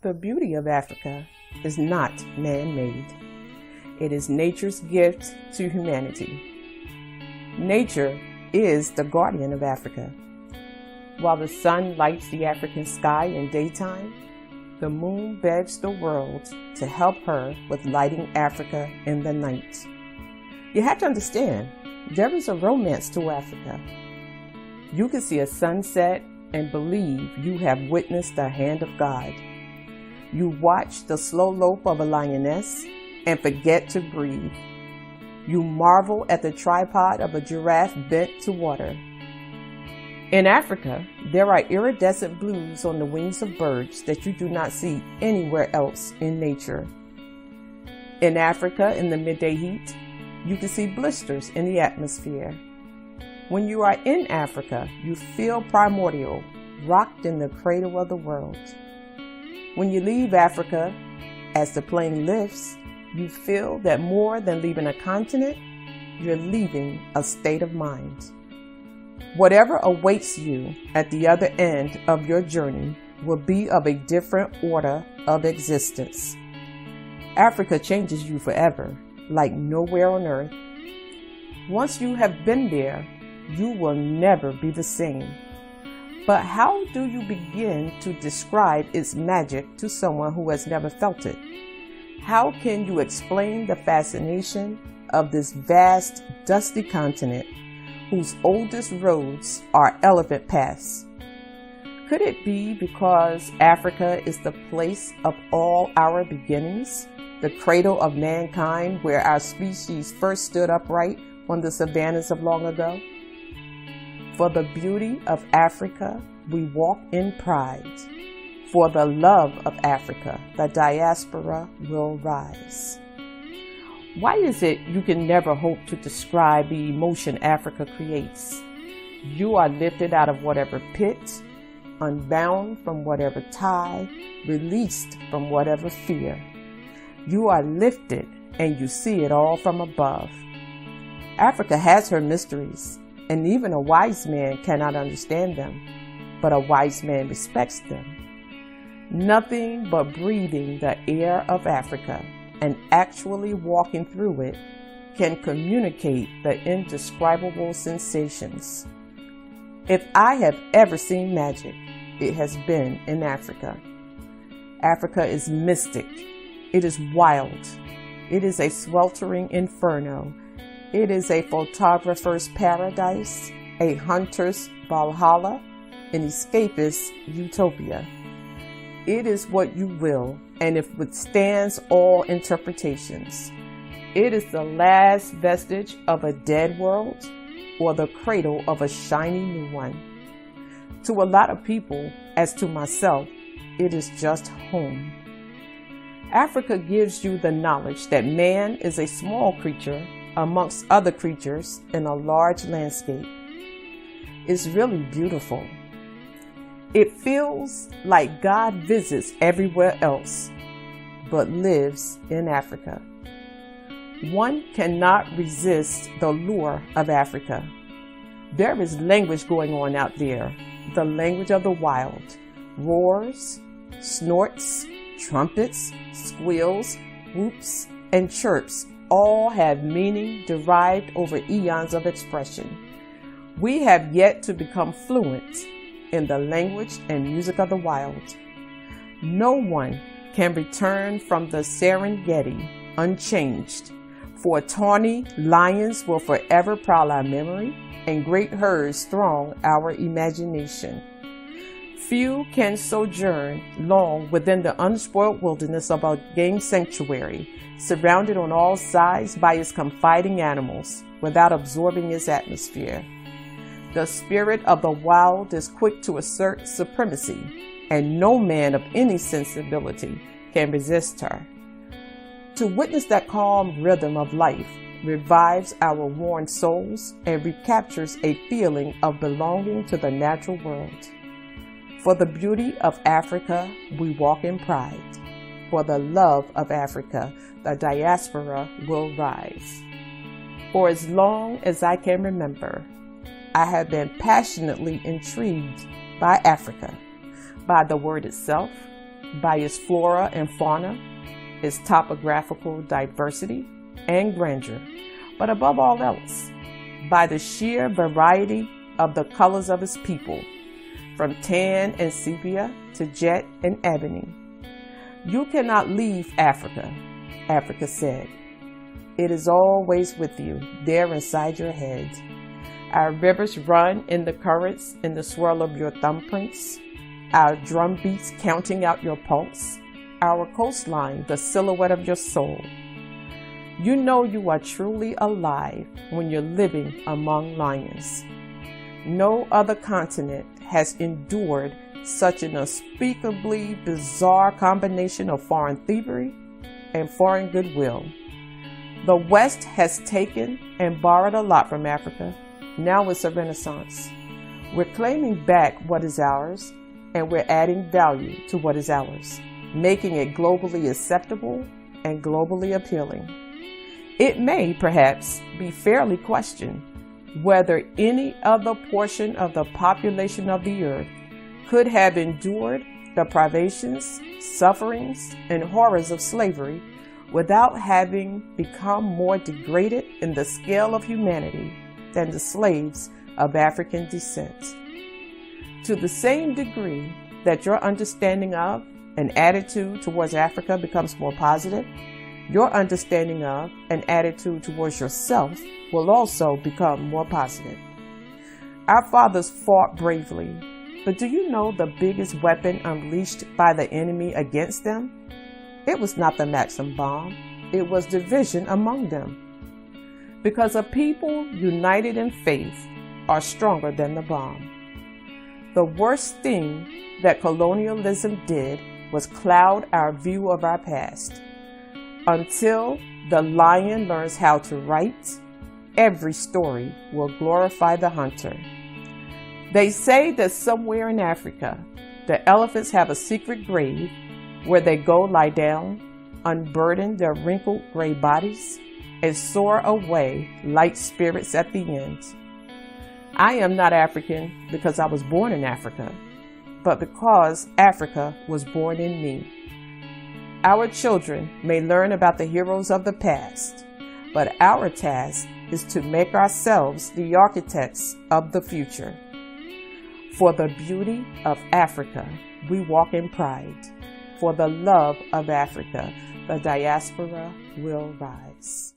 The beauty of Africa is not man-made. It is nature's gift to humanity. Nature is the guardian of Africa. While the sun lights the African sky in daytime, the moon begs the world to help her with lighting Africa in the night. You have to understand, there is a romance to Africa. You can see a sunset and believe you have witnessed the hand of God. You watch the slow lope of a lioness and forget to breathe. You marvel at the tripod of a giraffe bent to water. In Africa, there are iridescent blues on the wings of birds that you do not see anywhere else in nature. In Africa, in the midday heat, you can see blisters in the atmosphere. When you are in Africa, you feel primordial, rocked in the cradle of the world. When you leave Africa, as the plane lifts, you feel that more than leaving a continent, you're leaving a state of mind. Whatever awaits you at the other end of your journey will be of a different order of existence. Africa changes you forever, like nowhere on earth. Once you have been there, you will never be the same. But how do you begin to describe its magic to someone who has never felt it? How can you explain the fascination of this vast, dusty continent whose oldest roads are elephant paths? Could it be because Africa is the place of all our beginnings, the cradle of mankind where our species first stood upright on the savannas of long ago? For the beauty of Africa, we walk in pride. For the love of Africa, the diaspora will rise. Why is it you can never hope to describe the emotion Africa creates? You are lifted out of whatever pit, unbound from whatever tie, released from whatever fear. You are lifted and you see it all from above. Africa has her mysteries, and even a wise man cannot understand them, but a wise man respects them. Nothing but breathing the air of Africa and actually walking through it can communicate the indescribable sensations. If I have ever seen magic, it has been in Africa. Africa is mystic. It is wild. It is a sweltering inferno. It is a photographer's paradise, a hunter's Valhalla, an escapist's utopia. It is what you will, and it withstands all interpretations. It is the last vestige of a dead world or the cradle of a shiny new one. To a lot of people, as to myself, it is just home. Africa gives you the knowledge that man is a small creature amongst other creatures in a large landscape. It's really beautiful. It feels like God visits everywhere else, but lives in Africa. One cannot resist the lure of Africa. There is language going on out there, the language of the wild. Roars, snorts, trumpets, squeals, whoops, and chirps all have meaning derived over eons of expression. We have yet to become fluent in the language and music of the wild. No one can return from the Serengeti unchanged, for tawny lions will forever prowl our memory, and great herds throng our imagination. Few can sojourn long within the unspoiled wilderness of a game sanctuary, surrounded on all sides by its confiding animals, without absorbing its atmosphere. The spirit of the wild is quick to assert supremacy, and no man of any sensibility can resist her. To witness that calm rhythm of life revives our worn souls and recaptures a feeling of belonging to the natural world. For the beauty of Africa, we walk in pride. For the love of Africa, the diaspora will rise. For as long as I can remember, I have been passionately intrigued by Africa, by the word itself, by its flora and fauna, its topographical diversity and grandeur, but above all else, by the sheer variety of the colors of its people, from tan and sepia to jet and ebony. You cannot leave Africa, Africa said. It is always with you, there inside your head. Our rivers run in the currents in the swirl of your thumbprints, our drum beats counting out your pulse, our coastline the silhouette of your soul. You know you are truly alive when you're living among lions. No other continent has endured such an unspeakably bizarre combination of foreign thievery and foreign goodwill. The West has taken and borrowed a lot from Africa. Now it's a renaissance. We're claiming back what is ours, and we're adding value to what is ours, making it globally acceptable and globally appealing. It may, perhaps, be fairly questioned whether any other portion of the population of the earth could have endured the privations, sufferings, and horrors of slavery without having become more degraded in the scale of humanity than the slaves of African descent. To the same degree that your understanding of and attitude towards Africa becomes more positive, your understanding of and attitude towards yourself will also become more positive. Our fathers fought bravely, but do you know the biggest weapon unleashed by the enemy against them? It was not the Maxim bomb, it was division among them. Because a people united in faith are stronger than the bomb. The worst thing that colonialism did was cloud our view of our past. Until the lion learns how to write, every story will glorify the hunter. They say that somewhere in Africa, the elephants have a secret grave where they go lie down, unburden their wrinkled gray bodies, and soar away light spirits at the end. I am not African because I was born in Africa, but because Africa was born in me. Our children may learn about the heroes of the past, but our task is to make ourselves the architects of the future. For the beauty of Africa, we walk in pride. For the love of Africa, the diaspora will rise.